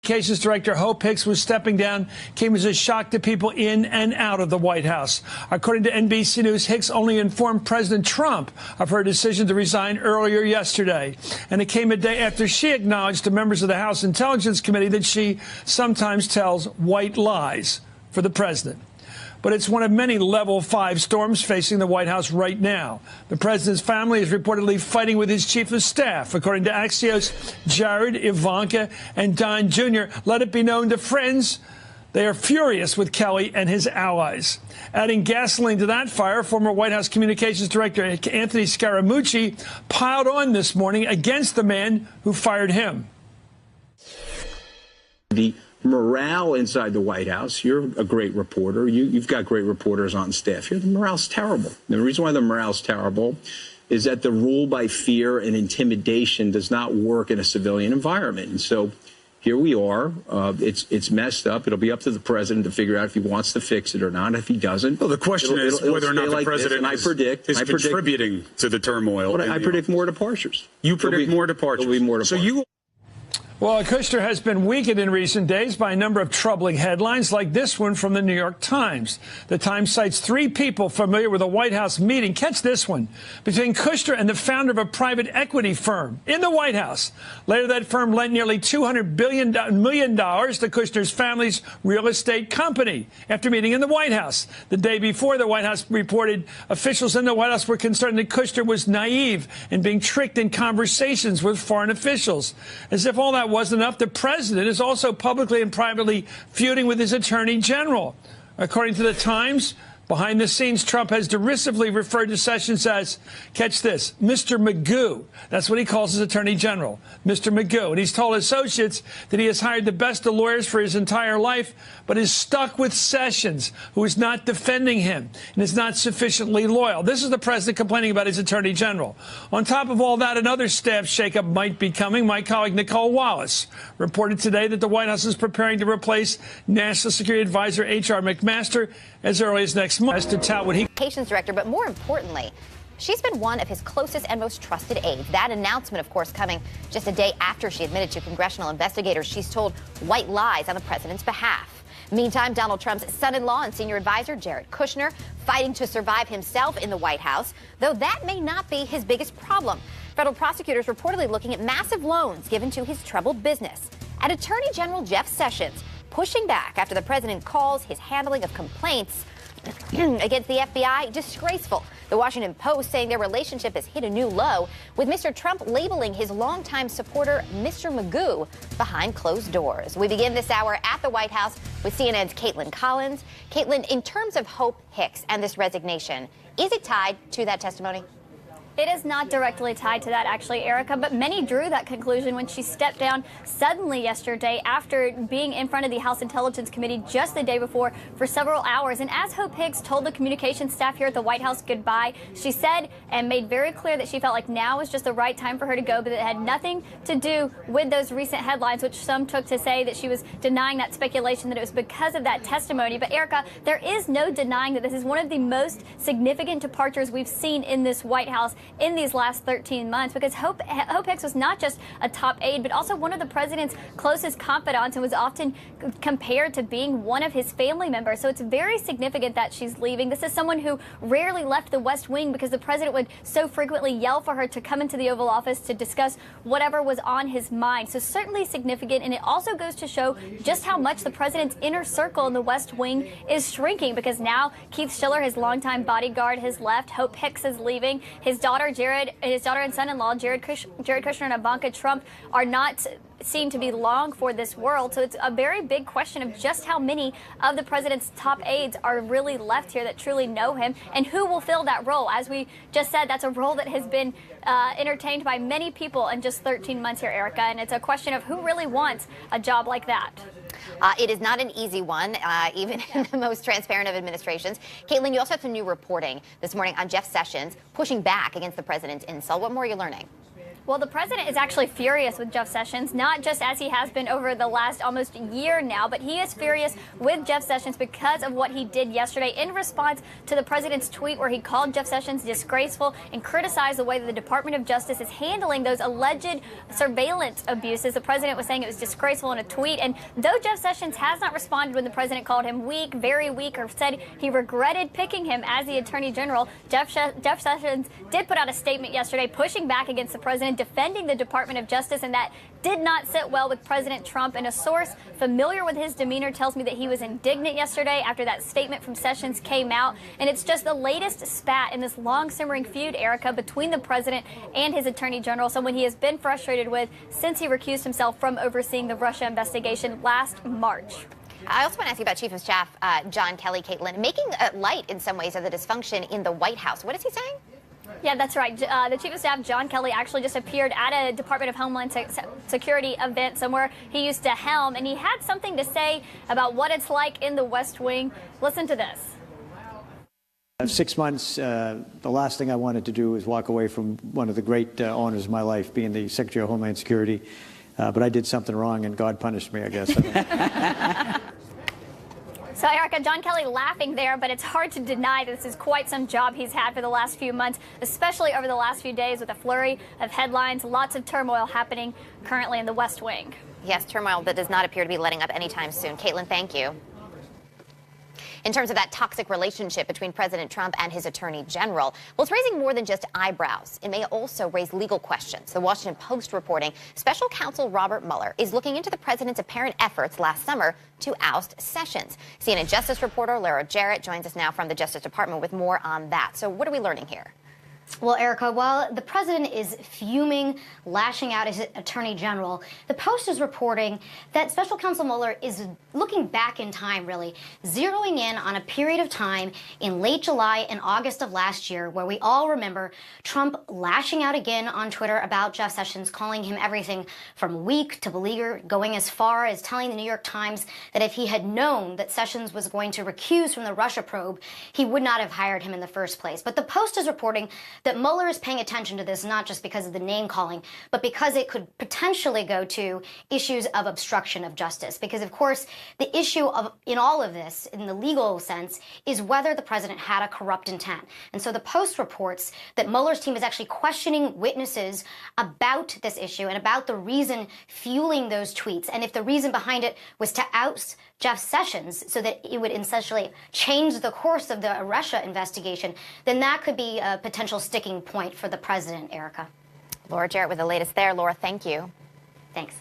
Communications Director Hope Hicks was stepping down came as a shock to people in and out of the White House. According to NBC News, Hicks only informed President Trump of her decision to resign earlier yesterday. And it came a day after she acknowledged to members of the House Intelligence Committee that she sometimes tells white lies for the president. But it's one of many level 5 storms facing the White House right now. The president's family is reportedly fighting with his chief of staff. According to Axios, Jared, Ivanka, and Don Jr. let it be known to friends they are furious with Kelly and his allies. Adding gasoline to that fire, former White House Communications Director Anthony Scaramucci piled on this morning against the man who fired him. The morale inside the White House, you're a great reporter. You've got great reporters on staff here. The morale's terrible. The reason why the morale's terrible is that the rule by fear and intimidation does not work in a civilian environment. And so here we are. It's messed up. It'll be up to the president to figure out if he wants to fix it or not. If he doesn't, well, the question is whether or not the president is contributing to the turmoil. I predict more departures. You predict more departures. There'll be more departures. Well, Kushner has been weakened in recent days by a number of troubling headlines like this one from the New York Times. The Times cites 3 people familiar with a White House meeting. Catch this one. Between Kushner and the founder of a private equity firm in the White House. Later, that firm lent nearly $200 million to Kushner's family's real estate company after meeting in the White House. The day before, the White House reported officials in the White House were concerned that Kushner was naive and being tricked in conversations with foreign officials. As if all that wasn't enough, the president is also publicly and privately feuding with his attorney general. According to the Times, behind the scenes, Trump has derisively referred to Sessions as, catch this, Mr. Magoo. That's what he calls his attorney general, Mr. Magoo. And he's told associates that he has hired the best of lawyers for his entire life, but is stuck with Sessions, who is not defending him and is not sufficiently loyal. This is the president complaining about his attorney general. On top of all that, another staff shakeup might be coming. My colleague Nicole Wallace reported today that the White House is preparing to replace National Security Advisor H.R. McMaster as early as next month to tout what he... Communications director, but more importantly, she's been one of his closest and most trusted aides. That announcement, of course, coming just a day after she admitted to congressional investigators she's told white lies on the president's behalf. Meantime, Donald Trump's son-in-law and senior advisor, Jared Kushner, fighting to survive himself in the White House, though that may not be his biggest problem. Federal prosecutors reportedly looking at massive loans given to his troubled business. And Attorney General Jeff Sessions pushing back after the president calls his handling of complaints against the FBI disgraceful. The Washington Post saying their relationship has hit a new low, with Mr. Trump labeling his longtime supporter, Mr. Magoo, behind closed doors. We begin this hour at the White House with CNN's Caitlin Collins. Caitlin, in terms of Hope Hicks and this resignation, is it tied to that testimony? It is not directly tied to that, actually, Erica, but many drew that conclusion when she stepped down suddenly yesterday after being in front of the House Intelligence Committee just the day before for several hours. And as Hope Hicks told the communications staff here at the White House goodbye, she said and made very clear that she felt like now was just the right time for her to go, but it had nothing to do with those recent headlines, which some took to say that she was denying that speculation, that it was because of that testimony. But, Erica, there is no denying that this is one of the most significant departures we've seen in this White House in these last 13 months, because Hope Hicks was not just a top aide, but also one of the president's closest confidants and was often compared to being one of his family members. So it's very significant that she's leaving. This is someone who rarely left the West Wing because the president would so frequently yell for her to come into the Oval Office to discuss whatever was on his mind. So certainly significant, and it also goes to show just how much the president's inner circle in the West Wing is shrinking, because now Keith Schiller, his longtime bodyguard, has left. Hope Hicks is leaving. His daughter and son-in-law, Jared Kushner and Ivanka Trump, are not seen to be long for this world. So it's a very big question of just how many of the president's top aides are really left here that truly know him, and who will fill that role. As we just said, that's a role that has been entertained by many people in just 13 months here, Erica, and it's a question of who really wants a job like that. It is not an easy one, even in the most transparent of administrations. Caitlin, you also have some new reporting this morning on Jeff Sessions pushing back against the president's insult. What more are you learning? Well, the president is actually furious with Jeff Sessions, not just as he has been over the last almost year now, but he is furious with Jeff Sessions because of what he did yesterday in response to the president's tweet where he called Jeff Sessions disgraceful and criticized the way that the Department of Justice is handling those alleged surveillance abuses. The president was saying it was disgraceful in a tweet, and though Jeff Sessions has not responded when the president called him weak, very weak, or said he regretted picking him as the attorney general, Jeff Sessions did put out a statement yesterday pushing back against the president, defending the Department of Justice, and that did not sit well with President Trump. And a source familiar with his demeanor tells me that he was indignant yesterday after that statement from Sessions came out. And it's just the latest spat in this long simmering feud, Erica, between the president and his attorney general, someone he has been frustrated with since he recused himself from overseeing the Russia investigation last March. I also want to ask you about Chief of Staff John Kelly, Caitlin, making light in some ways of the dysfunction in the White House. What is he saying? Yeah, that's right. The Chief of Staff, John Kelly, actually just appeared at a Department of Homeland Security event somewhere he used to helm, and he had something to say about what it's like in the West Wing. Listen to this. 6 months, the last thing I wanted to do was walk away from one of the great honors of my life, being the Secretary of Homeland Security. But I did something wrong, and God punished me, I guess. So, Erica, John Kelly laughing there, but it's hard to deny that this is quite some job he's had for the last few months, especially over the last few days with a flurry of headlines, lots of turmoil happening currently in the West Wing. Yes, turmoil that does not appear to be letting up anytime soon. Caitlin, thank you. In terms of that toxic relationship between President Trump and his attorney general, well, it's raising more than just eyebrows. It may also raise legal questions. The Washington Post reporting special counsel Robert Mueller is looking into the president's apparent efforts last summer to oust Sessions. CNN Justice reporter Lara Jarrett joins us now from the Justice Department with more on that. So what are we learning here? Well, Erica, while the president is fuming, lashing out his attorney general, the Post is reporting that special counsel Mueller is looking back in time, really, zeroing in on a period of time in late July and August of last year where we all remember Trump lashing out again on Twitter about Jeff Sessions, calling him everything from weak to beleaguered, going as far as telling the New York Times that if he had known that Sessions was going to recuse from the Russia probe, he would not have hired him in the first place. But the Post is reporting that Mueller is paying attention to this not just because of the name calling, but because it could potentially go to issues of obstruction of justice. Because, of course, the issue in all of this, in the legal sense, is whether the president had a corrupt intent. And so the Post reports that Mueller's team is actually questioning witnesses about this issue and about the reason fueling those tweets, and if the reason behind it was to oust Jeff Sessions so that it would essentially change the course of the Russia investigation, then that could be a potential sticking point for the president, Erica. Laura Jarrett with the latest there. Laura, thank you. Thanks.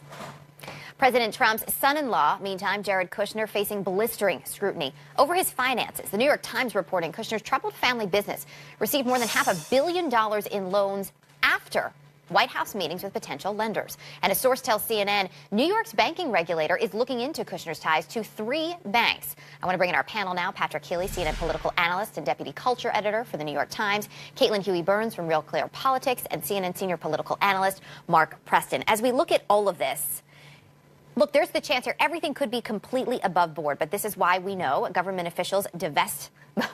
President Trump's son-in-law, meantime, Jared Kushner, facing blistering scrutiny over his finances. The New York Times reporting Kushner's troubled family business received more than $500 million in loans after White House meetings with potential lenders. And a source tells CNN New York's banking regulator is looking into Kushner's ties to 3 banks. I want to bring in our panel now. Patrick Healy, CNN political analyst and deputy culture editor for the New York Times. Caitlin Huey-Burns from Real Clear Politics, and CNN senior political analyst Mark Preston. As we look at all of this, look, there's the chance here everything could be completely above board, but this is why we know government officials divest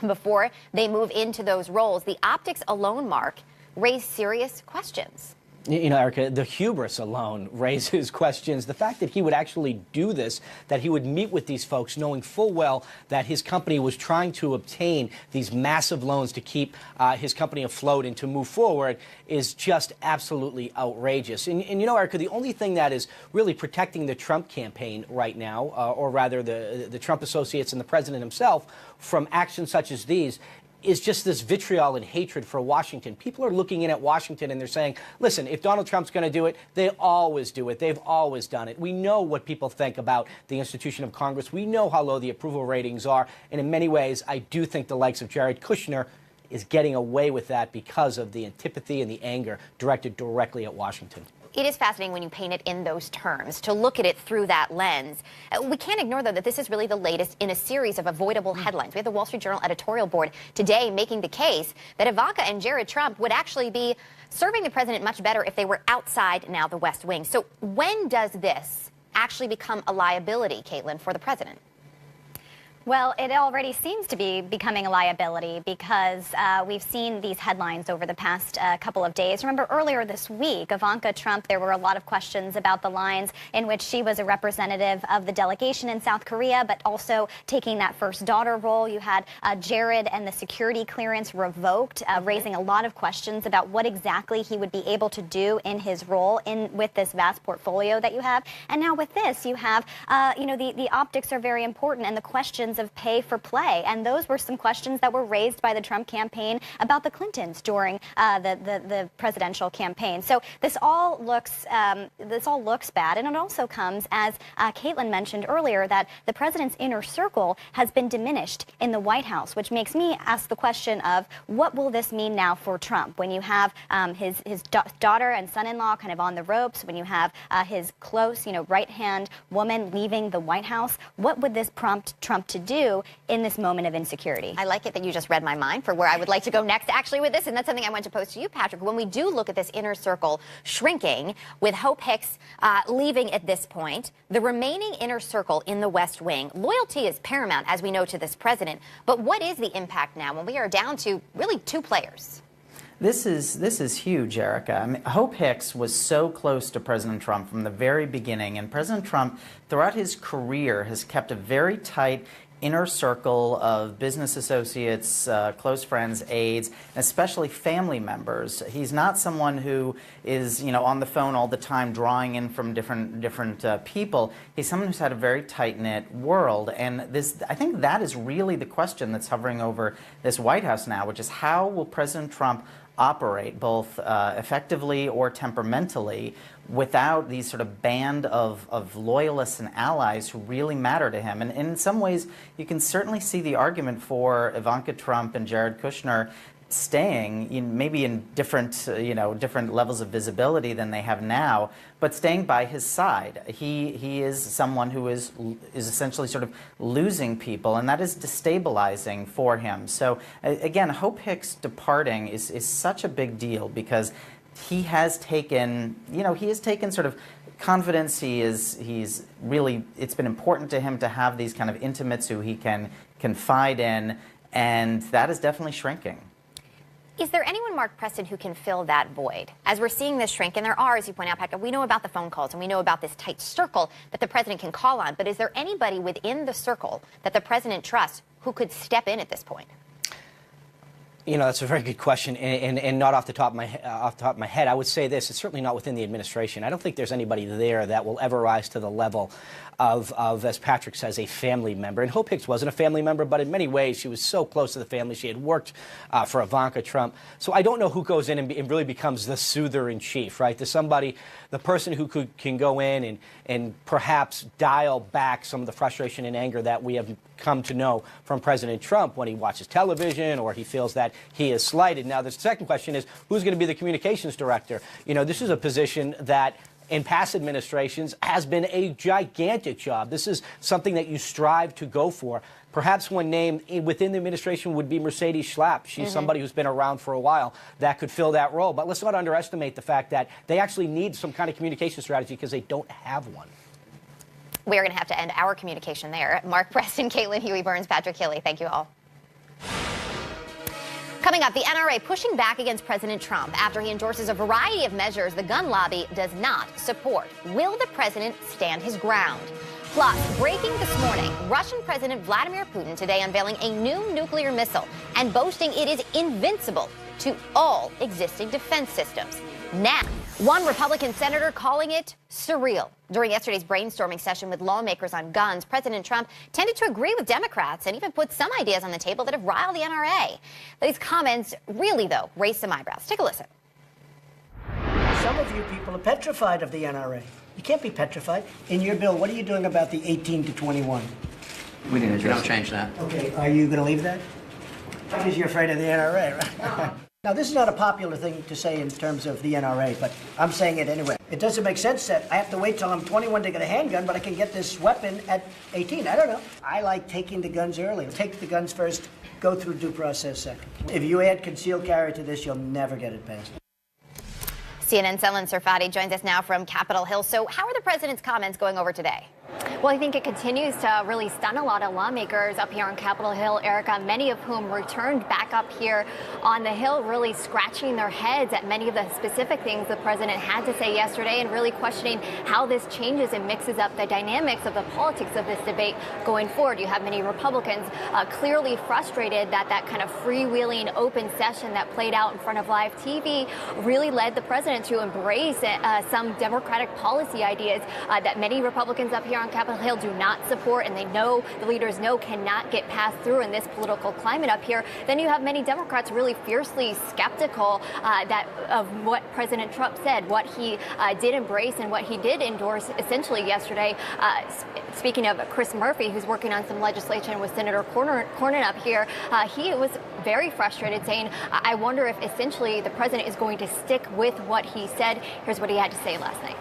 before they move into those roles. The optics alone, Mark, raise serious questions. You know, Erica, the hubris alone raises questions. The fact that he would actually do this, that he would meet with these folks knowing full well that his company was trying to obtain these massive loans to keep his company afloat and to move forward, is just absolutely outrageous. And you know, Erica, the only thing that is really protecting the Trump campaign right now, or rather the Trump associates and the president himself, from actions such as these, is just this vitriol and hatred for Washington. People are looking in at Washington and they're saying, listen, if Donald Trump's going to do it, they always do it. They've always done it. We know what people think about the institution of Congress. We know how low the approval ratings are. And in many ways, I do think the likes of Jared Kushner is getting away with that because of the antipathy and the anger directed directly at Washington. It is fascinating when you paint it in those terms, to look at it through that lens. We can't ignore, though, that this is really the latest in a series of avoidable headlines. We have the Wall Street Journal editorial board today making the case that Ivanka and Jared Trump would actually be serving the president much better if they were outside now the West Wing. So when does this actually become a liability, Caitlin, for the president? Well, it already seems to be becoming a liability because we've seen these headlines over the past couple of days. Remember, earlier this week, Ivanka Trump, there were a lot of questions about the lines in which she was a representative of the delegation in South Korea, but also taking that first daughter role. You had Jared and the security clearance revoked, raising a lot of questions about what exactly he would be able to do in his role with this vast portfolio that you have. And now with this, you have, the optics are very important, and the questions of pay for play, and those were some questions that were raised by the Trump campaign about the Clintons during the presidential campaign. So this all looks bad, and it also comes, as Caitlin mentioned earlier, that the president's inner circle has been diminished in the White House, which makes me ask the question of what will this mean now for Trump when you have his daughter and son-in-law kind of on the ropes, when you have his close, right-hand woman leaving the White House. What would this prompt Trump to do in this moment of insecurity? I like it that you just read my mind for where I would like to go next, actually, with this, and that's something I want to pose to you, Patrick. When we do look at this inner circle shrinking, with Hope Hicks leaving at this point, the remaining inner circle in the West Wing, loyalty is paramount, as we know, to this president. But what is the impact now when we are down to really two players? This is huge, Erica. I mean, Hope Hicks was so close to President Trump from the very beginning, and President Trump, throughout his career, has kept a very tight inner circle of business associates, close friends, aides, and especially family members. He's not someone who is, on the phone all the time drawing in from different people. He's someone who's had a very tight-knit world, and I think that is really the question that's hovering over this White House now, which is how will President Trump operate both effectively or temperamentally without these sort of band of loyalists and allies who really matter to him. And in some ways, you can certainly see the argument for Ivanka Trump and Jared Kushner staying, maybe in different levels of visibility than they have now, but staying by his side. He is someone who is essentially sort of losing people, and that is destabilizing for him. So again, Hope Hicks departing is such a big deal because he has taken, sort of confidence. He's really, it's been important to him to have these kind of intimates who he can confide in, and that is definitely shrinking. Is there anyone, Mark Preston, who can fill that void? As we're seeing this shrink, and there are, as you point out, Patrick, we know about the phone calls and we know about this tight circle that the president can call on, but is there anybody within the circle that the president trusts who could step in at this point? That's a very good question, and not off the top of my head. I would say this: it's certainly not within the administration. I don't think there's anybody there that will ever rise to the level of, as Patrick says, a family member. And Hope Hicks wasn't a family member, but in many ways she was so close to the family. She had worked for Ivanka Trump. So I don't know who goes in and really becomes the soother-in-chief, right? There's somebody, the person who can go in and perhaps dial back some of the frustration and anger that we have come to know from President Trump when he watches television or he feels that he is slighted. Now, the second question is, who's going to be the communications director? This is a position that in past administrations has been a gigantic job. This is something that you strive to go for. Perhaps one name within the administration would be Mercedes Schlapp. She's somebody who's been around for a while that could fill that role. But let's not underestimate the fact that they actually need some kind of communication strategy because they don't have one. We are going to have to end our communication there. Mark Preston, Caitlin Huey-Burns, Patrick Hilley, thank you all. Coming up, the NRA pushing back against President Trump after he endorses a variety of measures the gun lobby does not support. Will the president stand his ground? Plus, breaking this morning, Russian President Vladimir Putin today unveiling a new nuclear missile and boasting it is invincible to all existing defense systems. Now, one Republican senator calling it surreal. During yesterday's brainstorming session with lawmakers on guns, President Trump tended to agree with Democrats and even put some ideas on the table that have riled the NRA. These comments really, though, raised some eyebrows. Take a listen. Some of you people are petrified of the NRA. You can't be petrified. In your bill, what are you doing about the 18 to 21? We don't change that. Okay, are you going to leave that? Because you're afraid of the NRA, right? Now, this is not a popular thing to say in terms of the NRA, but I'm saying it anyway. It doesn't make sense that I have to wait till I'm 21 to get a handgun, but I can get this weapon at 18. I don't know. I like taking the guns early. Take the guns first, go through due process second. If you add concealed carry to this, you'll never get it passed. CNN's Ellen Serfati joins us now from Capitol Hill. So how are the president's comments going over today? Well, I think it continues to really stun a lot of lawmakers up here on Capitol Hill, Erica, many of whom returned back up here on the Hill, really scratching their heads at many of the specific things the president had to say yesterday and really questioning how this changes and mixes up the dynamics of the politics of this debate going forward. You have many Republicans clearly frustrated that that kind of freewheeling open session that played out in front of live TV really led the president to embrace some Democratic policy ideas that many Republicans up here on Capitol Hill do not support, and they know, the leaders know, cannot get passed through in this political climate up here. Then you have many Democrats really fiercely skeptical of what President Trump said, what he did embrace and what he did endorse essentially yesterday. Speaking of Chris Murphy, who's working on some legislation with Senator Cornyn up here, he was very frustrated, saying, I wonder if essentially the president is going to stick with what he said. Here's what he had to say last night.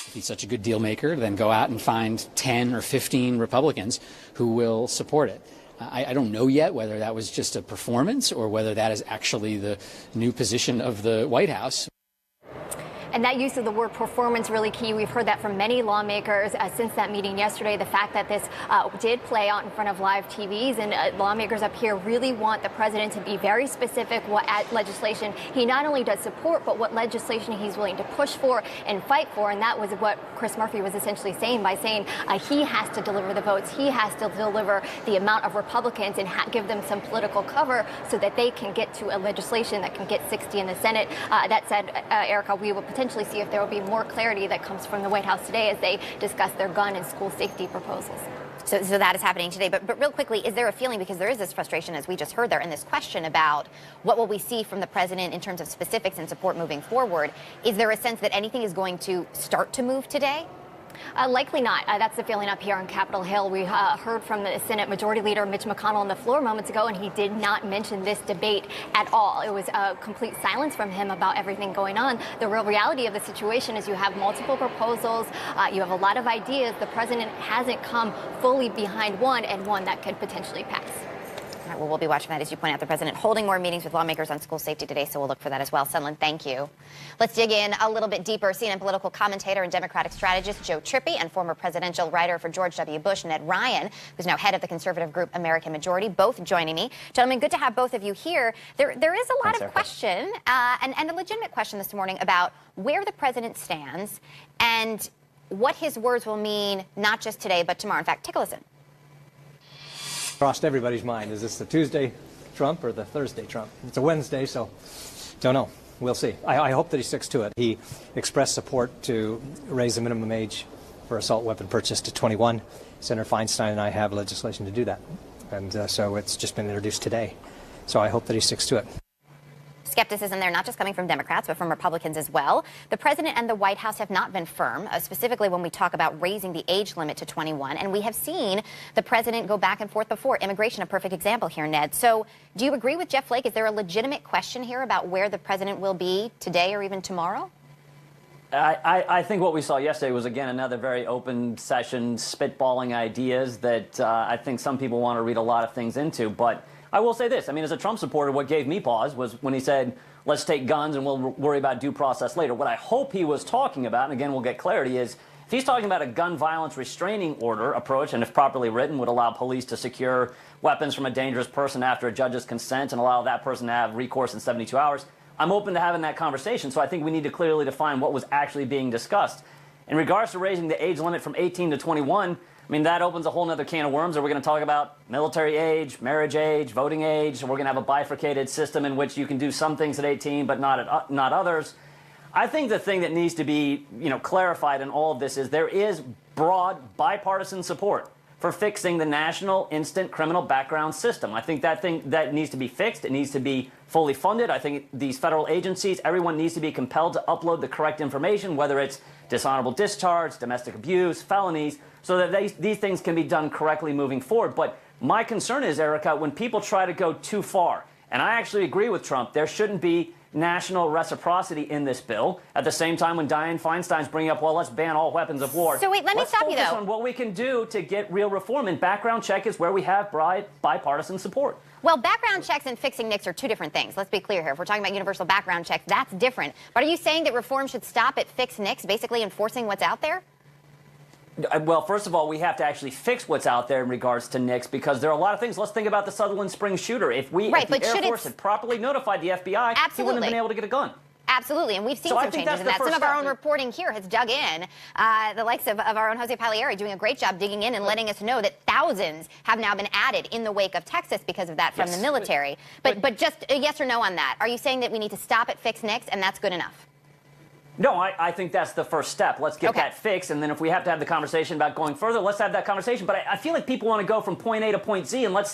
If he's such a good deal maker, then go out and find 10 or 15 Republicans who will support it. I don't know yet whether that was just a performance or whether that is actually the new position of the White House. And that use of the word performance really key. We've heard that from many lawmakers since that meeting yesterday. The fact that this did play out in front of live TVs, and lawmakers up here really want the president to be very specific what legislation he not only does support, but what legislation he's willing to push for and fight for. And that was what Chris Murphy was essentially saying by saying he has to deliver the votes. He has to deliver the amount of Republicans and give them some political cover so that they can get to a legislation that can get 60 in the Senate. That said, Erica, we will potentially see if there will be more clarity that comes from the White House today as they discuss their gun and school safety proposals. So that is happening today. But real quickly, is there a feeling, because there is this frustration, as we just heard there, in this question about what will we see from the president in terms of specifics and support moving forward, is there a sense that anything is going to start to move today? Likely not. That's the feeling up here on Capitol Hill. We heard from the Senate Majority Leader Mitch McConnell on the floor moments ago, and he did not mention this debate at all. It was complete silence from him about everything going on. The real reality of the situation is you have multiple proposals. You have a lot of ideas. The president hasn't come fully behind one, and one that could potentially pass. All right, well, we'll be watching that. As you point out, the president holding more meetings with lawmakers on school safety today, so we'll look for that as well. Sunlen, thank you. Let's dig in a little bit deeper. CNN political commentator and Democratic strategist Joe Trippi and former presidential writer for George W. Bush, Ned Ryan, who's now head of the conservative group American Majority, both joining me. Gentlemen, good to have both of you here. There is a lot of question and a legitimate question this morning about where the president stands and what his words will mean not just today but tomorrow. In fact, take a listen. Crossed everybody's mind. Is this the Tuesday Trump or the Thursday Trump? It's a Wednesday, so don't know. We'll see. I hope that he sticks to it. He expressed support to raise the minimum age for assault weapon purchase to 21. Senator Feinstein and I have legislation to do that. And so it's just been introduced today. So I hope that he sticks to it. Skepticism there, not just coming from Democrats, but from Republicans as well. The president and the White House have not been firm, specifically when we talk about raising the age limit to 21. And we have seen the president go back and forth before. Immigration, a perfect example here, Ned. So do you agree with Jeff Flake? Is there a legitimate question here about where the president will be today or even tomorrow? I think what we saw yesterday was, again, another very open session, spitballing ideas that I think some people want to read a lot of things into. But I will say this. I mean, as a Trump supporter, what gave me pause was when he said, let's take guns and we'll worry about due process later. What I hope he was talking about, and again, we'll get clarity, is if he's talking about a gun violence restraining order approach, and if properly written, would allow police to secure weapons from a dangerous person after a judge's consent and allow that person to have recourse in 72 hours, I'm open to having that conversation. So I think we need to clearly define what was actually being discussed. In regards to raising the age limit from 18 to 21, I mean, that opens a whole other can of worms. Are we going to talk about military age, marriage age, voting age? We're going to have a bifurcated system in which you can do some things at 18 but not others. I think the thing that needs to be, clarified in all of this is there is broad bipartisan support for fixing the national instant criminal background system. I think that needs to be fixed. It needs to be fully funded. I think these federal agencies, everyone needs to be compelled to upload the correct information, whether it's dishonorable discharge, domestic abuse, felonies, so that these things can be done correctly moving forward. But my concern is, Erica, when people try to go too far, and I actually agree with Trump, there shouldn't be national reciprocity in this bill. At the same time, when Dianne Feinstein's bringing up, well, let's ban all weapons of war. So wait, let me stop you, though. Let's focus on what we can do to get real reform, and background check is where we have bipartisan support. Well, background checks and fixing NICS are two different things. Let's be clear here. If we're talking about universal background checks, that's different. But are you saying that reform should stop at fixed NICS, basically enforcing what's out there? Well, first of all, we have to actually fix what's out there in regards to NICS, because there are a lot of things. Let's think about the Sutherland Springs shooter. If the Air Force had properly notified the FBI, he wouldn't have been able to get a gun. Absolutely, and we've seen some changes in that. Some of our own reporting here has dug in. The likes of our own Jose Pagliari doing a great job digging in and letting us know that thousands have now been added in the wake of Texas because of that from the military. But just a yes or no on that. Are you saying that we need to stop at fix NICS and that's good enough? No, I think that's the first step. Let's get that fixed, and then if we have to have the conversation about going further, let's have that conversation. But I feel like people want to go from point A to point Z, and let's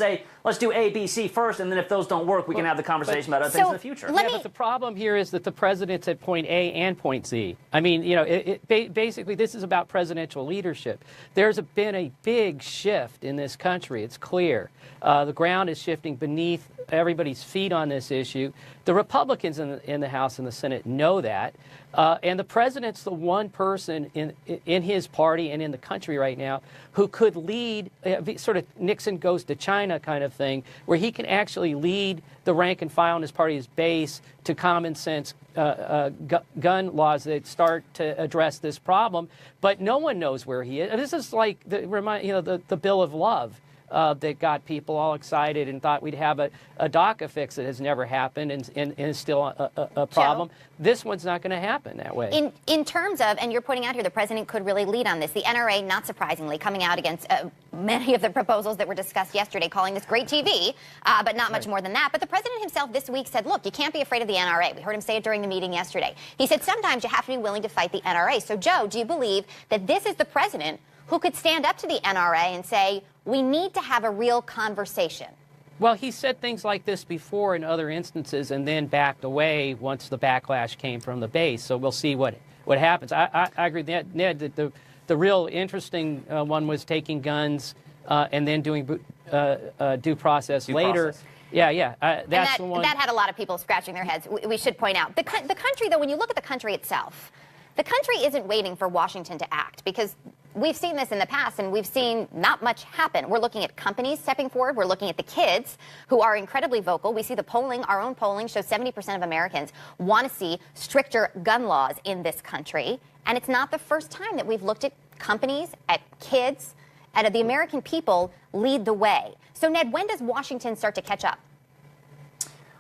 do A, B, C first, and then if those don't work, we can have the conversation about other things in the future. But the problem here is that the president's at point A and point Z. I mean, you know, basically this is about presidential leadership. There's been a big shift in this country. It's clear. The ground is shifting beneath everybody's feet on this issue. The Republicans in the House and the Senate know that. And the president's the one person in his party and in the country right now who could lead sort of Nixon goes to China kind of thing, where he can actually lead the rank and file in his party's base to common sense gun laws that start to address this problem. But no one knows where he is. This is like the Bill of Love. That got people all excited and thought we'd have a DACA fix that has never happened and is still a problem. Joe? This one's not going to happen that way. In terms of, and you're pointing out here, the president could really lead on this. The NRA, not surprisingly, coming out against many of the proposals that were discussed yesterday, calling this great TV, but not much more than that. But the president himself this week said, look, you can't be afraid of the NRA. We heard him say it during the meeting yesterday. He said sometimes you have to be willing to fight the NRA. So, Joe, do you believe that this is the president who could stand up to the NRA and say, we need to have a real conversation? Well, he said things like this before in other instances and then backed away once the backlash came from the base. So we'll see what happens. I agree, Ned, that the real interesting one was taking guns and then doing due process later. Yeah, that's the one. That had a lot of people scratching their heads, we should point out. The country, though, when you look at the country itself, the country isn't waiting for Washington to act, because we've seen this in the past, and we've seen not much happen. We're looking at companies stepping forward. We're looking at the kids who are incredibly vocal. We see the polling, our own polling, shows 70% of Americans want to see stricter gun laws in this country. And it's not the first time that we've looked at companies, at kids, and at the American people lead the way. So, Ned, when does Washington start to catch up?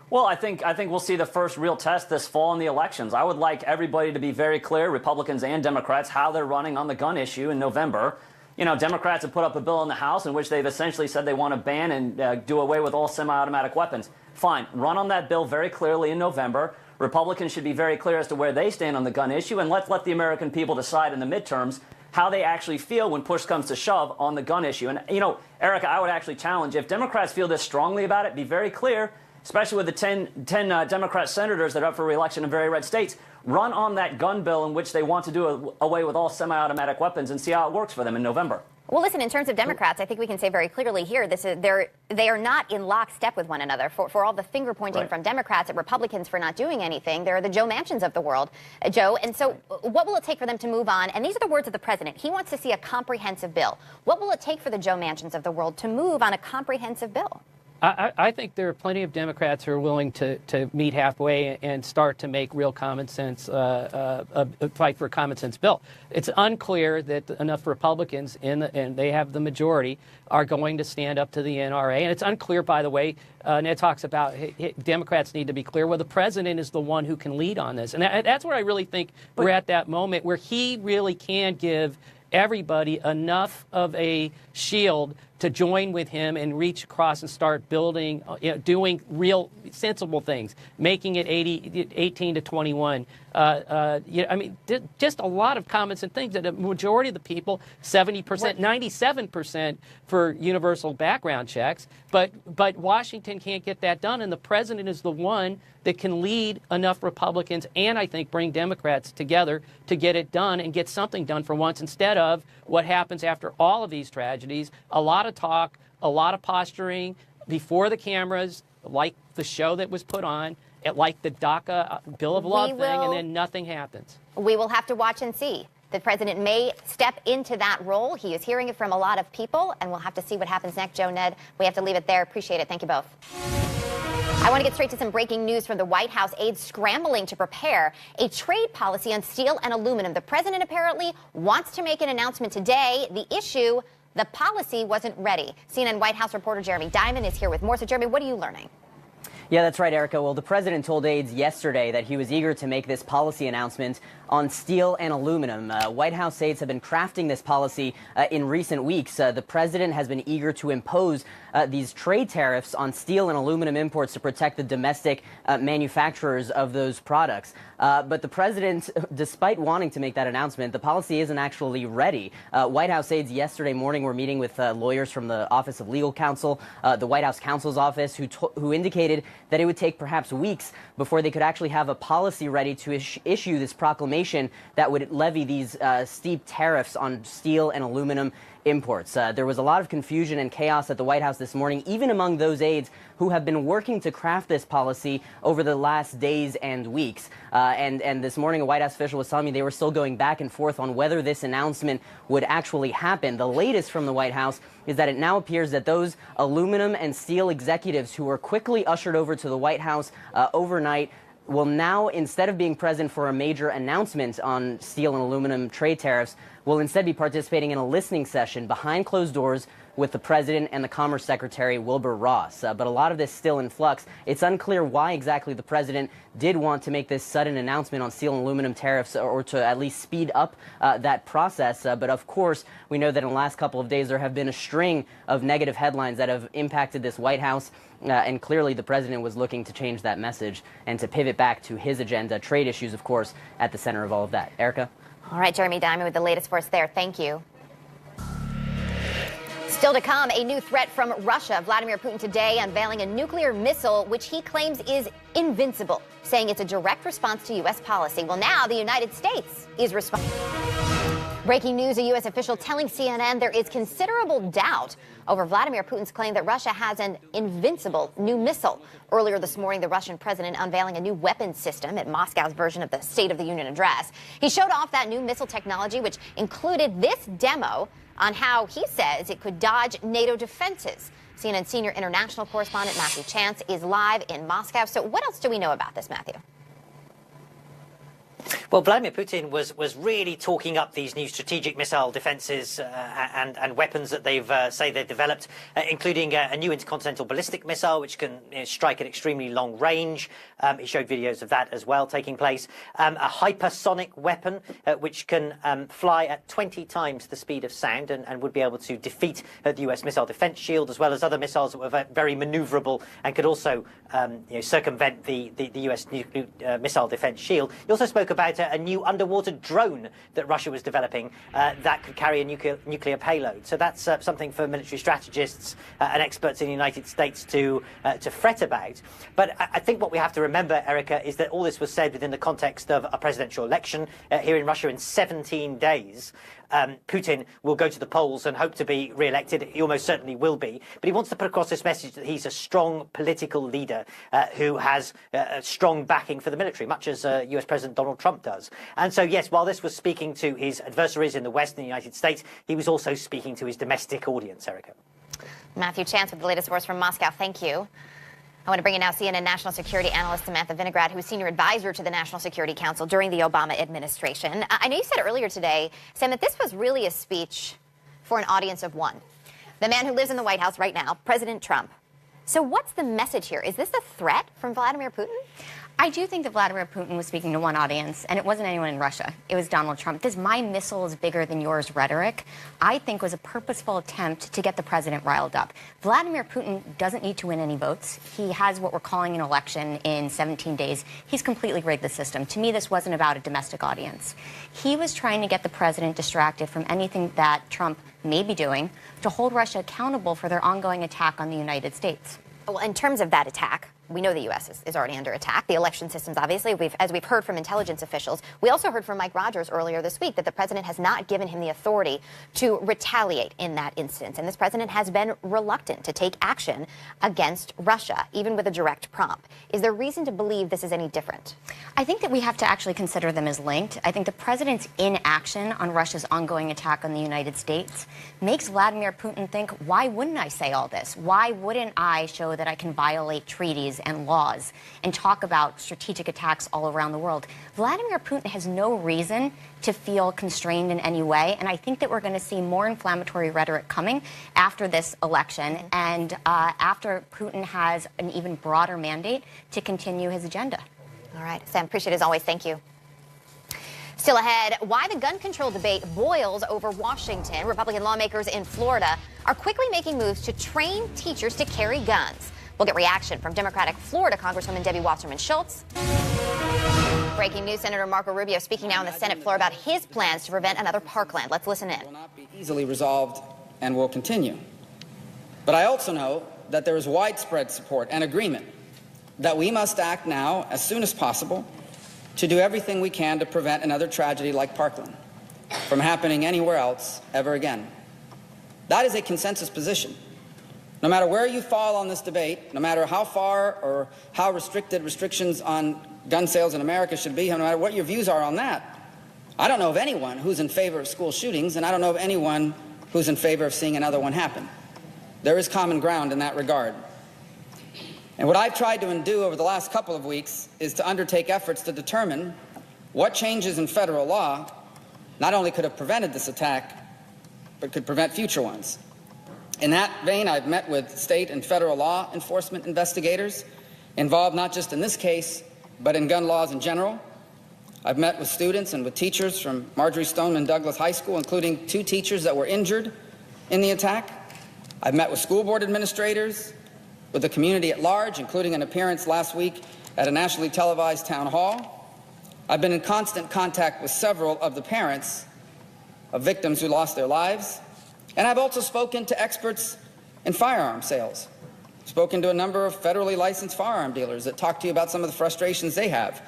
Well, I think we'll see the first real test this fall in the elections. I would like everybody to be very clear, Republicans and Democrats, how they're running on the gun issue in November. You know, Democrats have put up a bill in the House in which they've essentially said they want to ban and do away with all semi-automatic weapons. Fine, run on that bill very clearly in November. Republicans should be very clear as to where they stand on the gun issue, and let's let the American people decide in the midterms how they actually feel when push comes to shove on the gun issue. And, you know, Erica, I would actually challenge, if Democrats feel this strongly about it, be very clear, especially with the 10 Democrat senators that are up for re-election in very red states, run on that gun bill in which they want to do away with all semi-automatic weapons and see how it works for them in November. Well, listen, in terms of Democrats, I think we can say very clearly here, they are not in lockstep with one another. For all the finger-pointing from Democrats at Republicans for not doing anything, they're the Joe Manchins of the world, Joe. And so what will it take for them to move on? And these are the words of the president. He wants to see a comprehensive bill. What will it take for the Joe Manchins of the world to move on a comprehensive bill? I think there are plenty of Democrats who are willing to meet halfway and start to make real common sense, fight for a common sense bill. It's unclear that enough Republicans, and they have the majority, are going to stand up to the NRA. And it's unclear, by the way, Ned talks about Democrats need to be clear. Well, the president is the one who can lead on this. And that's where I really think we're at that moment where he really can give everybody enough of a shield to join with him and reach across and start building, doing real sensible things, making it 18 to 21. I mean, just a lot of common sense things that a majority of the people, 70%, 97% for universal background checks. But Washington can't get that done, and the president is the one that can lead enough Republicans and I think bring Democrats together to get it done and get something done for once, instead of what happens after all of these tragedies, a lot of talk, a lot of posturing before the cameras, like the show that was put on, like the DACA Bill of Love thing, and then nothing happens. We will have to watch and see. The president may step into that role. He is hearing it from a lot of people, and we'll have to see what happens next. Joe, Ned, we have to leave it there. Appreciate it. Thank you both. I want to get straight to some breaking news from the White House. Aides scrambling to prepare a trade policy on steel and aluminum. The president apparently wants to make an announcement today. The issue, the policy wasn't ready. CNN White House reporter Jeremy Diamond is here with more. So, Jeremy, what are you learning? Yeah, that's right, Erica. Well, the president told aides yesterday that he was eager to make this policy announcement on steel and aluminum. White House aides have been crafting this policy in recent weeks. The president has been eager to impose these trade tariffs on steel and aluminum imports to protect the domestic manufacturers of those products. But the president, despite wanting to make that announcement, the policy isn't actually ready. White House aides yesterday morning were meeting with lawyers from the Office of Legal Counsel, the White House counsel's office, who indicated that it would take perhaps weeks before they could actually have a policy ready to issue this proclamation that would levy these steep tariffs on steel and aluminum imports. There was a lot of confusion and chaos at the White House this morning, even among those aides who have been working to craft this policy over the last days and weeks. And this morning, a White House official was telling me they were still going back and forth on whether this announcement would actually happen. The latest from the White House is that it now appears that those aluminum and steel executives who were quickly ushered over to the White House overnight will now, instead of being present for a major announcement on steel and aluminum trade tariffs, will instead be participating in a listening session behind closed doors with the president and the Commerce Secretary, Wilbur Ross. But a lot of this still in flux. It's unclear why exactly the president did want to make this sudden announcement on steel and aluminum tariffs, or to at least speed up that process. But of course, we know that in the last couple of days there have been a string of negative headlines that have impacted this White House. And clearly the president was looking to change that message and to pivot back to his agenda. Trade issues, of course, at the center of all of that. Erica? All right, Jeremy Diamond with the latest for us there. Thank you. Still to come, a new threat from Russia. Vladimir Putin today unveiling a nuclear missile, which he claims is invincible, saying it's a direct response to U.S. policy. Well, now the United States is responding. Breaking news, a U.S. official telling CNN there is considerable doubt over Vladimir Putin's claim that Russia has an invincible new missile. Earlier this morning, the Russian president unveiling a new weapons system at Moscow's version of the State of the Union address. He showed off that new missile technology, which included this demo on how he says it could dodge NATO defenses. CNN senior international correspondent Matthew Chance is live in Moscow. So what else do we know about this, Matthew? Well, Vladimir Putin was really talking up these new strategic missile defenses and weapons that they've developed, including a new intercontinental ballistic missile, which can strike at extremely long range. He showed videos of that as well taking place. A hypersonic weapon, which can fly at 20 times the speed of sound and would be able to defeat the US missile defense shield, as well as other missiles that were very maneuverable and could also circumvent the US missile defense shield. He also spoke about a new underwater drone that Russia was developing that could carry a nuclear payload. So that's something for military strategists and experts in the United States to fret about. But I think what we have to remember, Erica, is that all this was said within the context of a presidential election here in Russia in 17 days. Putin will go to the polls and hope to be re-elected. He almost certainly will be. But he wants to put across this message that he's a strong political leader who has a strong backing for the military, much as US President Donald Trump does. And so, yes, while this was speaking to his adversaries in the West and the United States, he was also speaking to his domestic audience, Erica. Matthew Chance with the latest for us from Moscow. Thank you. I want to bring in now CNN national security analyst Samantha Vinograd, who is senior advisor to the National Security Council during the Obama administration. I know you said earlier today, Sam, that this was really a speech for an audience of one. The man who lives in the White House right now, President Trump. So what's the message here? Is this a threat from Vladimir Putin? I do think that Vladimir Putin was speaking to one audience, and it wasn't anyone in Russia. It was Donald Trump. This "my missile is bigger than yours" rhetoric, I think, was a purposeful attempt to get the president riled up. Vladimir Putin doesn't need to win any votes. He has what we're calling an election in 17 days. He's completely rigged the system. To me, this wasn't about a domestic audience. He was trying to get the president distracted from anything that Trump may be doing to hold Russia accountable for their ongoing attack on the United States. Well, in terms of that attack, we know the U.S. is already under attack. The election systems, obviously, as we've heard from intelligence officials. We also heard from Mike Rogers earlier this week that the president has not given him the authority to retaliate in that instance. And this president has been reluctant to take action against Russia, even with a direct prompt. Is there reason to believe this is any different? I think that we have to actually consider them as linked. I think the president's inaction on Russia's ongoing attack on the United States makes Vladimir Putin think, why wouldn't I say all this? Why wouldn't I show that I can violate treaties and laws and talk about strategic attacks all around the world. Vladimir Putin has no reason to feel constrained in any way, and I think that we're going to see more inflammatory rhetoric coming after this election and after Putin has an even broader mandate to continue his agenda. All right, Sam, appreciate it as always. Thank you. Still ahead, why the gun control debate boils over Washington. Republican lawmakers in Florida are quickly making moves to train teachers to carry guns. We'll get reaction from Democratic Florida Congresswoman Debbie Wasserman Schultz. Breaking news, Senator Marco Rubio speaking now on the Senate floor about his plans to prevent another Parkland. Let's listen in. It will not be easily resolved and will continue. But I also know that there is widespread support and agreement that we must act now as soon as possible to do everything we can to prevent another tragedy like Parkland from happening anywhere else ever again. That is a consensus position. No matter where you fall on this debate, no matter how far or how restricted restrictions on gun sales in America should be, no matter what your views are on that, I don't know of anyone who's in favor of school shootings, and I don't know of anyone who's in favor of seeing another one happen. There is common ground in that regard. And what I've tried to do over the last couple of weeks is to undertake efforts to determine what changes in federal law not only could have prevented this attack, but could prevent future ones. In that vein, I've met with state and federal law enforcement investigators involved not just in this case, but in gun laws in general. I've met with students and with teachers from Marjorie Stoneman Douglas High School, including 2 teachers that were injured in the attack. I've met with school board administrators, with the community at large, including an appearance last week at a nationally televised town hall. I've been in constant contact with several of the parents of victims who lost their lives. And I've also spoken to experts in firearm sales, spoken to a number of federally licensed firearm dealers that talk to you about some of the frustrations they have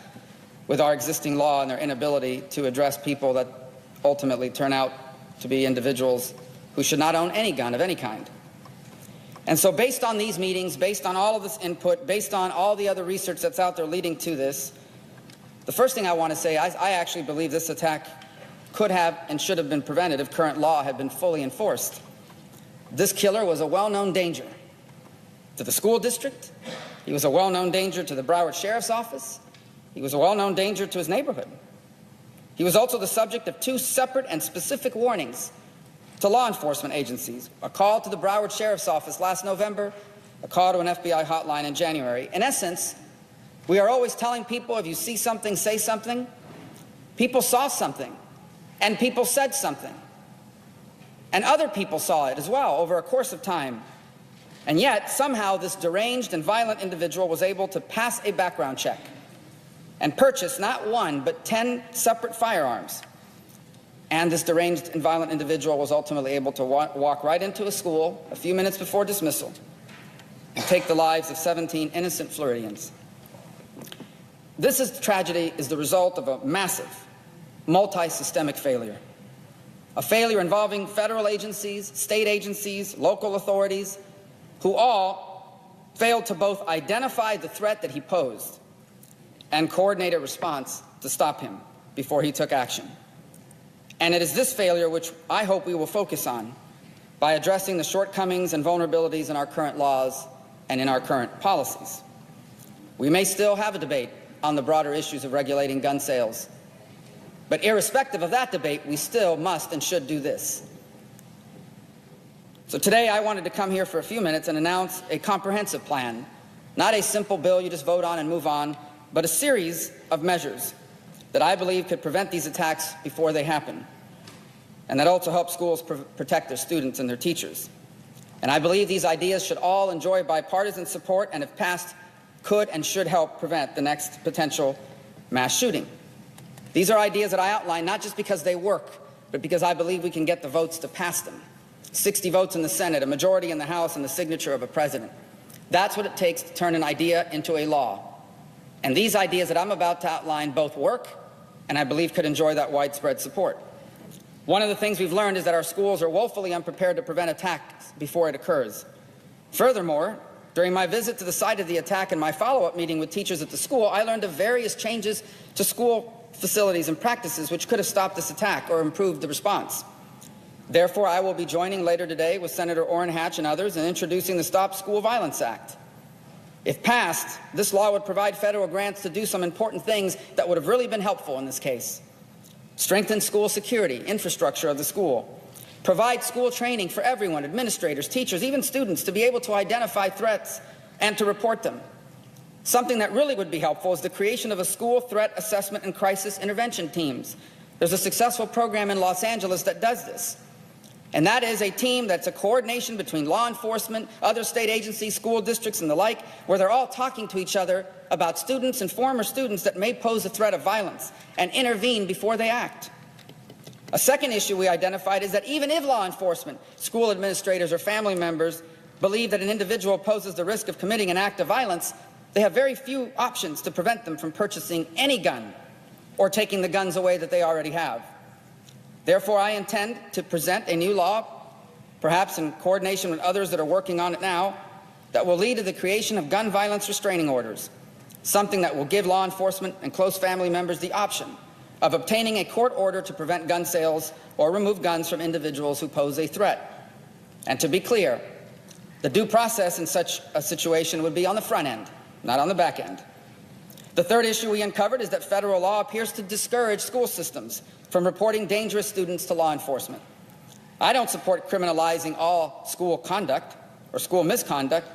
with our existing law and their inability to address people that ultimately turn out to be individuals who should not own any gun of any kind. And so based on these meetings, based on all of this input, based on all the other research that's out there leading to this, the first thing I want to say, I actually believe this attack could have and should have been prevented if current law had been fully enforced. This killer was a well-known danger to the school district. He was a well-known danger to the Broward Sheriff's Office. He was a well-known danger to his neighborhood. He was also the subject of 2 separate and specific warnings to law enforcement agencies, a call to the Broward Sheriff's Office last November, a call to an FBI hotline in January. In essence, we are always telling people, if you see something, say something. People saw something, and people said something. And other people saw it as well over a course of time. And yet, somehow, this deranged and violent individual was able to pass a background check and purchase not 1, but 10 separate firearms. And this deranged and violent individual was ultimately able to walk right into a school a few minutes before dismissal and take the lives of 17 innocent Floridians. This tragedy is the result of a massive, multi-systemic failure. A failure involving federal agencies, state agencies, local authorities, who all failed to both identify the threat that he posed and coordinate a response to stop him before he took action. And it is this failure which I hope we will focus on by addressing the shortcomings and vulnerabilities in our current laws and in our current policies. We may still have a debate on the broader issues of regulating gun sales, but irrespective of that debate, we still must and should do this. So today I wanted to come here for a few minutes and announce a comprehensive plan, not a simple bill you just vote on and move on, but a series of measures that I believe could prevent these attacks before they happen, and that also help schools protect their students and their teachers. And I believe these ideas should all enjoy bipartisan support and, if passed, could and should help prevent the next potential mass shooting. These are ideas that I outline not just because they work, but because I believe we can get the votes to pass them. 60 votes in the Senate, a majority in the House, and the signature of a president. That's what it takes to turn an idea into a law. And these ideas that I'm about to outline both work and I believe could enjoy that widespread support. One of the things we've learned is that our schools are woefully unprepared to prevent attacks before it occurs. Furthermore, during my visit to the site of the attack and my follow-up meeting with teachers at the school, I learned of various changes to school facilities and practices which could have stopped this attack or improved the response. Therefore, I will be joining later today with Senator Orrin Hatch and others in introducing the Stop School Violence Act. If passed, this law would provide federal grants to do some important things that would have really been helpful in this case. Strengthen school security, infrastructure of the school. Provide school training for everyone, administrators, teachers, even students, to be able to identify threats and to report them. Something that really would be helpful is the creation of a school threat assessment and crisis intervention teams. There's a successful program in Los Angeles that does this. And that is a team that's a coordination between law enforcement, other state agencies, school districts, and the like, where they're all talking to each other about students and former students that may pose a threat of violence and intervene before they act. A second issue we identified is that even if law enforcement, school administrators, or family members believe that an individual poses the risk of committing an act of violence, they have very few options to prevent them from purchasing any gun or taking the guns away that they already have. Therefore, I intend to present a new law, perhaps in coordination with others that are working on it now, that will lead to the creation of gun violence restraining orders, something that will give law enforcement and close family members the option of obtaining a court order to prevent gun sales or remove guns from individuals who pose a threat. And to be clear, the due process in such a situation would be on the front end, not on the back end. The third issue we uncovered is that federal law appears to discourage school systems from reporting dangerous students to law enforcement. I don't support criminalizing all school conduct or school misconduct,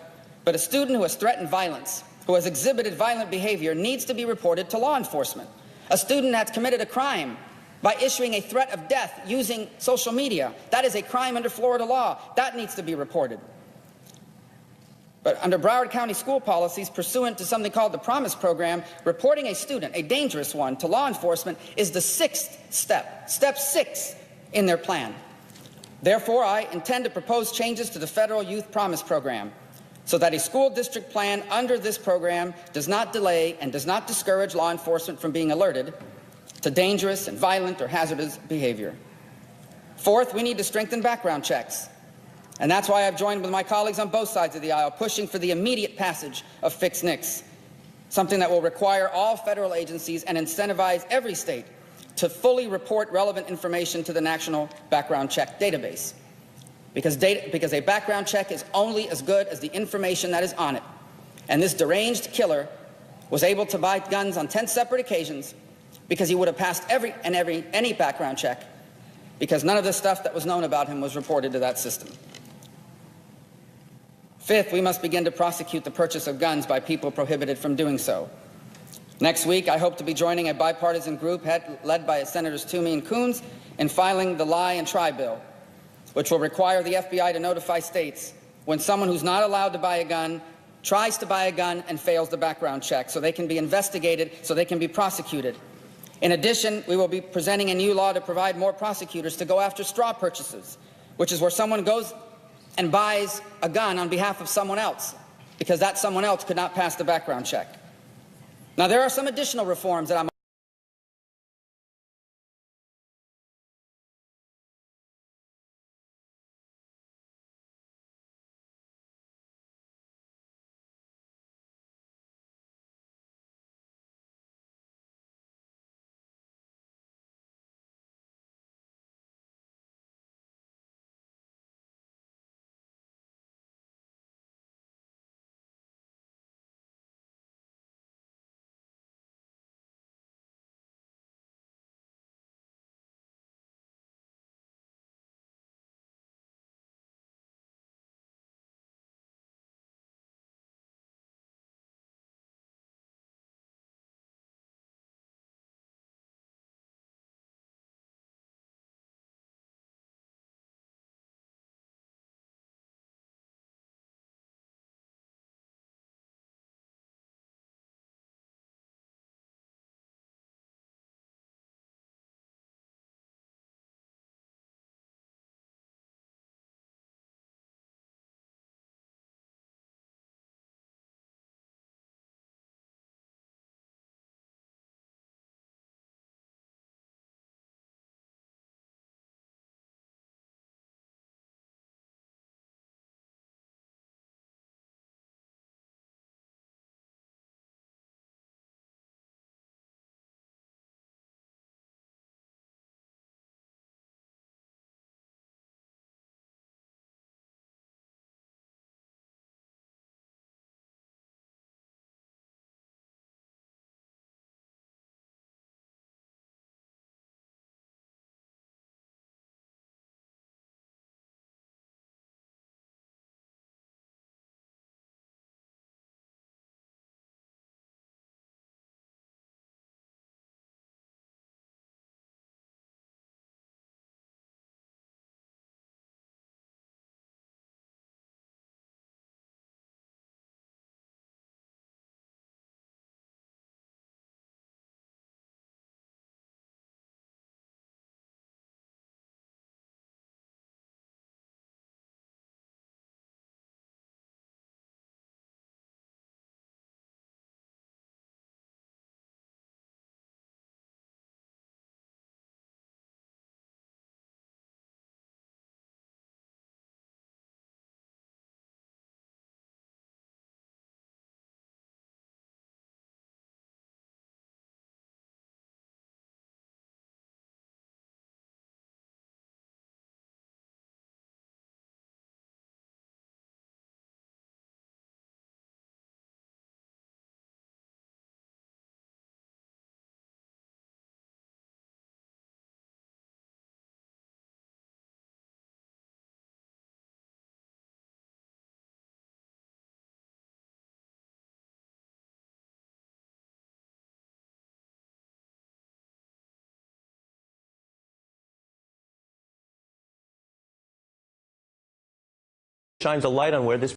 but a student who has threatened violence, who has exhibited violent behavior, needs to be reported to law enforcement. A student that's committed a crime by issuing a threat of death using social media, that is a crime under Florida law. That needs to be reported. But under Broward County school policies, pursuant to something called the Promise Program, reporting a student, a dangerous one, to law enforcement is the sixth step, step 6 in their plan. Therefore, I intend to propose changes to the Federal Youth Promise Program so that a school district plan under this program does not delay and does not discourage law enforcement from being alerted to dangerous and violent or hazardous behavior. Fourth, we need to strengthen background checks. And that's why I've joined with my colleagues on both sides of the aisle, pushing for the immediate passage of Fix NICS, something that will require all federal agencies and incentivize every state to fully report relevant information to the National Background Check Database. Because a background check is only as good as the information that is on it. And this deranged killer was able to buy guns on 10 separate occasions because he would have passed any background check, because none of the stuff that was known about him was reported to that system. Fifth, we must begin to prosecute the purchase of guns by people prohibited from doing so. Next week, I hope to be joining a bipartisan group led by Senators Toomey and Coons in filing the Lie and Try bill, which will require the FBI to notify states when someone who's not allowed to buy a gun tries to buy a gun and fails the background check, so they can be investigated, so they can be prosecuted. In addition, we will be presenting a new law to provide more prosecutors to go after straw purchases, which is where someone goes and buys a gun on behalf of someone else because that someone else could not pass the background check. Now, there are some additional reforms that I'm shines a light on where this